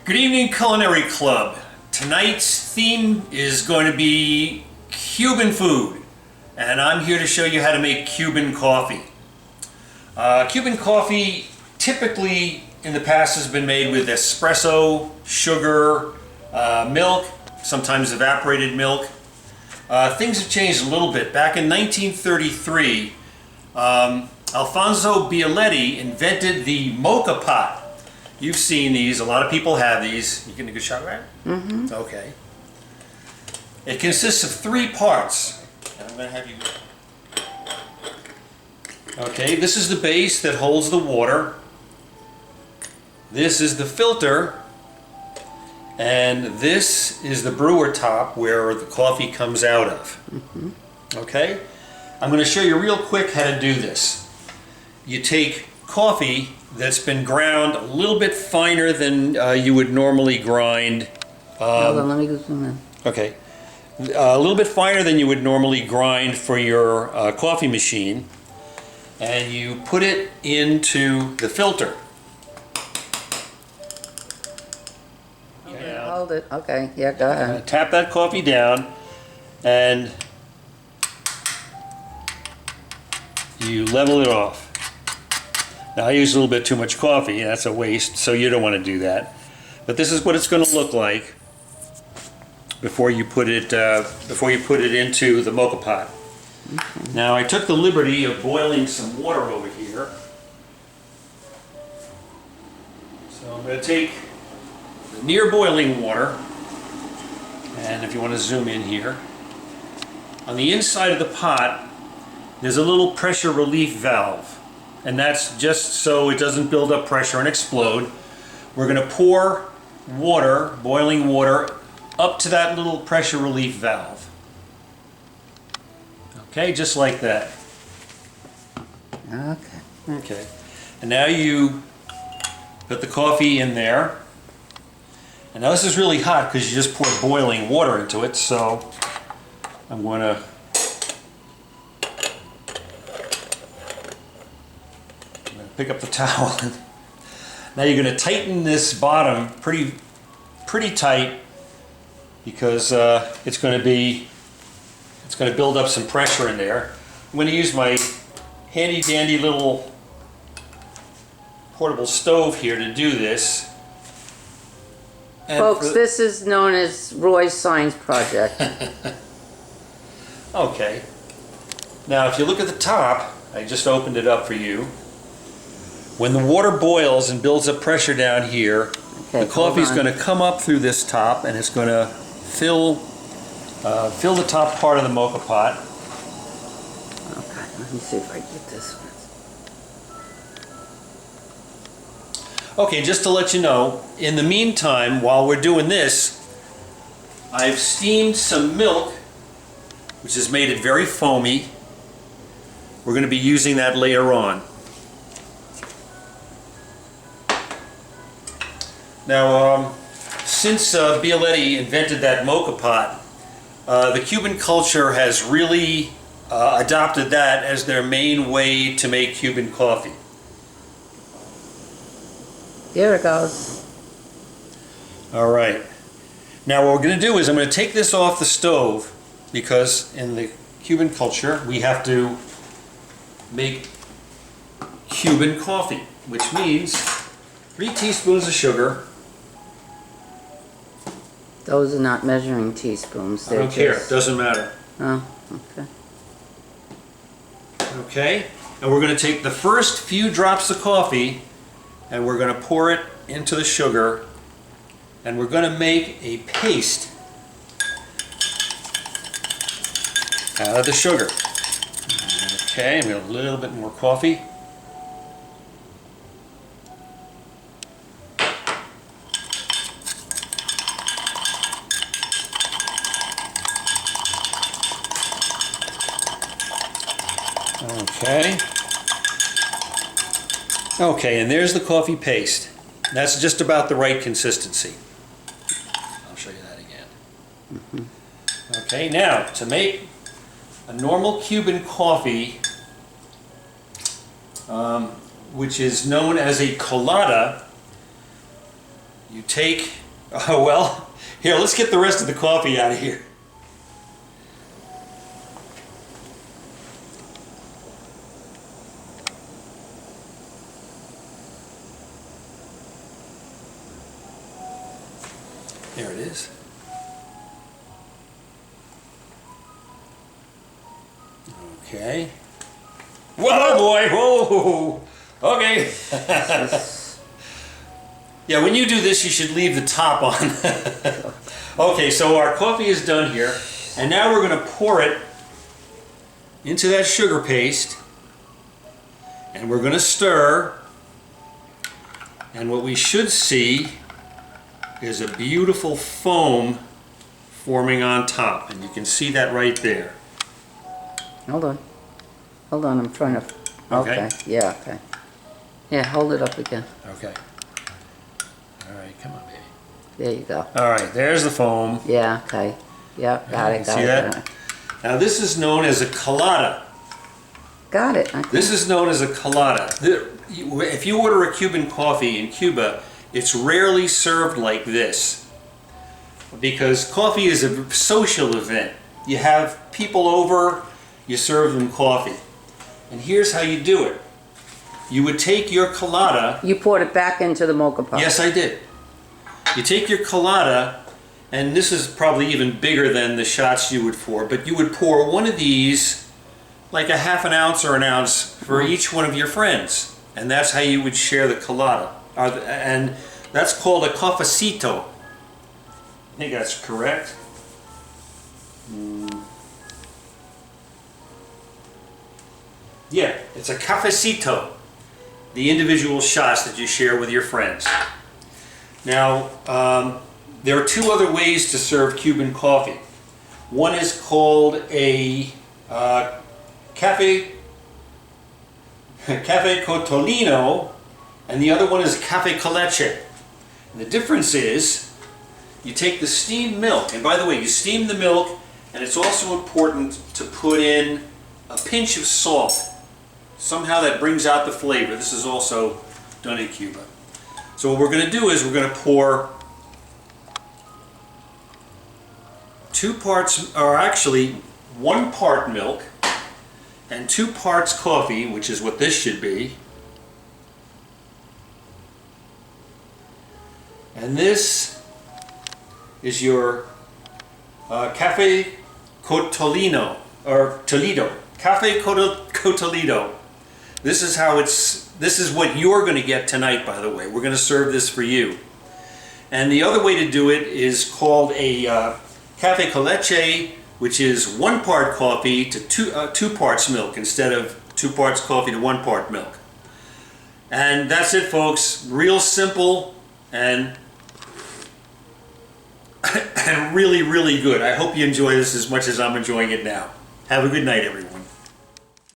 Good evening, Culinary Club. Tonight's theme is going to be Cuban food, and I'm here to show you how to make Cuban coffee. Cuban coffee typically in the past has been made with espresso, sugar, milk, sometimes evaporated milk. Things have changed a little bit. Back in 1933, Alfonso Bialetti invented the mocha pot. You've seen these. A lot of people have these. You getting a good shot of that? Mm-hmm. Okay. It consists of 3 parts. And I'm going to have you... Okay, this is the base that holds the water. This is the filter. And this is the brewer top where the coffee comes out of. Mm-hmm. Okay? I'm going to show you real quick how to do this. You take coffee that's been ground a little bit finer than you would normally grind. Hold on, let me go zoom in. Okay. A little bit finer than you would normally grind for your coffee machine. And you put it into the filter. Okay, hold it. Okay, yeah, go ahead. Tap that coffee down and you level it off. Now I use a little bit too much coffee, that's a waste, so you don't want to do that. But this is what it's going to look like before you put it into the mocha pot. Mm-hmm. Now I took the liberty of boiling some water over here. So I'm going to take the near boiling water, and if you want to zoom in here, on the inside of the pot there's a little pressure relief valve. And that's just so it doesn't build up pressure and explode. We're going to pour water, boiling water, up to that little pressure relief valve. Okay, just like that. Okay. Okay. And now you put the coffee in there. And now this is really hot because you just poured boiling water into it, so I'm going to pick up the towel. Now you're going to tighten this bottom pretty tight because it's going to build up some pressure in there. I'm going to use my handy dandy little portable stove here to do this. And folks, this is known as Roy's Science Project. Okay. Now if you look at the top, I just opened it up for you. When the water boils and builds up pressure down here, the coffee is going to come up through this top and it's going to fill the top part of the mocha pot. Okay, let me see if I get this one. Okay, just to let you know, in the meantime, while we're doing this, I've steamed some milk, which has made it very foamy. We're going to be using that later on. Now, since Bialetti invented that mocha pot, the Cuban culture has really adopted that as their main way to make Cuban coffee. There it goes. All right. Now what we're going to do is I'm going to take this off the stove because in the Cuban culture we have to make Cuban coffee, which means 3 teaspoons of sugar. Those are not measuring teaspoons. I don't care. It doesn't matter. Oh, okay. Okay. And we're going to take the first few drops of coffee and we're going to pour it into the sugar and we're going to make a paste out of the sugar. Okay, I'm going to a little bit more coffee. Okay. Okay, and there's the coffee paste. That's just about the right consistency. I'll show you that again. Mm-hmm. Okay, now to make a normal Cuban coffee, which is known as a colada, you take, oh well, here, let's get the rest of the coffee out of here. There it is. Okay. Whoa, boy, whoa. Okay. Yeah, when you do this, you should leave the top on. Okay, so our coffee is done here, and now we're going to pour it into that sugar paste, and we're going to stir, and what we should see is a beautiful foam forming on top, and you can see that right there. Hold on. Hold on, I'm trying to... Okay. Yeah, okay. Yeah, hold it up again. Okay. All right, come on, baby. There you go. All right, there's the foam. Yeah, okay. Yeah, got it, got See it. that? Now this is known as a colada. Got it. Okay. This is known as a colada. If you order a Cuban coffee in Cuba, it's rarely served like this, because coffee is a social event. You have people over, you serve them coffee. And here's how you do it. You would take your colada. You poured it back into the mocha pot. Yes, I did. You take your colada, and this is probably even bigger than the shots you would pour, but you would pour one of these, like a half an ounce or an ounce, for each one of your friends. And that's how you would share the colada. And that's called a cafecito. I think that's correct. Yeah, it's a cafecito. The individual shots that you share with your friends. Now, there are two other ways to serve Cuban coffee. One is called a cafe cotolino, and the other one is cafe con leche. And the difference is, you take the steamed milk, and by the way, you steam the milk, and it's also important to put in a pinch of salt. Somehow that brings out the flavor. This is also done in Cuba. So what we're going to do is we're going to pour 2 parts, or actually 1 part milk and 2 parts coffee, which is what this should be. And this is your Cafe Cotolino, or Toledo. Cafe Cotolino. This is how this is what you're going to get tonight, by the way. We're going to serve this for you. And the other way to do it is called a cafe con leche, which is 1 part coffee to 2 parts milk instead of 2 parts coffee to 1 part milk. And that's it, folks. Real simple and really, really good. I hope you enjoy this as much as I'm enjoying it now. Have a good night, everyone.